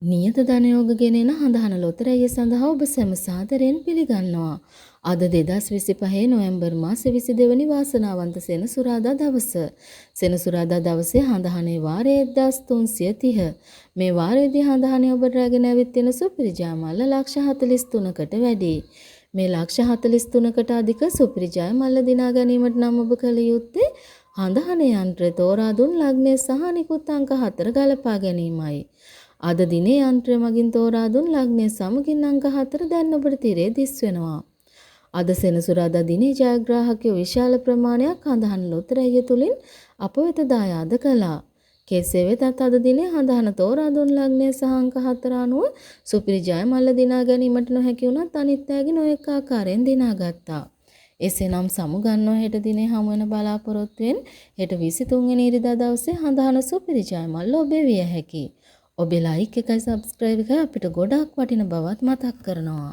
නියත ධනයෝග ගෙනෙන හඳහන ලොතරැය සඳහා ඔබ සැම සාදරයෙන් පිළිගන්නවා. අද 2025 නොවැම්බර් මාසේ 22 වෙනි වාසනාවන්ත සෙනසුරාදා දවස. සෙනසුරාදා දවසේ හඳහනේ වාරය 1330. මේ වාරයේදී හඳහනේ ඔබට රැගෙන ඇවිත් තියෙන සුපිරිජා මල්ල ලක්ෂ 43කට වැඩි. මේ ලක්ෂ 43කට අධික සුපිරිජා මල්ල දිනා ගැනීමට නම් ඔබ කළ යුත්තේ හඳහනේ යන්ත්‍රය තෝරා දුන් ලග්නය සහ නිකුත් අංක 4 ගලපා ගැනීමයි. අද දිනේ යන්ත්‍රය මගින් තෝරා දුන් ලග්නය සමගින් අංක 4 දැන් ඔබට තිරේ දිස් වෙනවා. අද සෙනසුරාදා දිනේ ජයග්‍රාහකයෝ විශාල ප්‍රමාණයක් හඳහන් ලොතරැය තුලින් අප වෙත දායාද කළා. කෙසේ වෙතත් අද දිනේ හඳහන තෝරා දුන් ලග්නය සහ අංක 4 අනුව සුපිරි ජය මල්ල දිනා ගැනීමට නොහැකි වුණත් අනිත් අයගේ නොඑක ආකාරයෙන් දිනාගත්තා. එසේනම් සමුගන්නවා හෙට දිනේ හමු වෙන බලාපොරොත්තුවෙන් හෙට 23 වෙනි ඉරිදා දවසේ හඳහන සුපිරි ජය මල්ල ඔබේ විය හැකියි. ඔබේ ලයික් එකයි සබ්ස්ක්‍රයිබ් එකයි අපිට ගොඩාක් වටින බවත් මතක් කරනවා.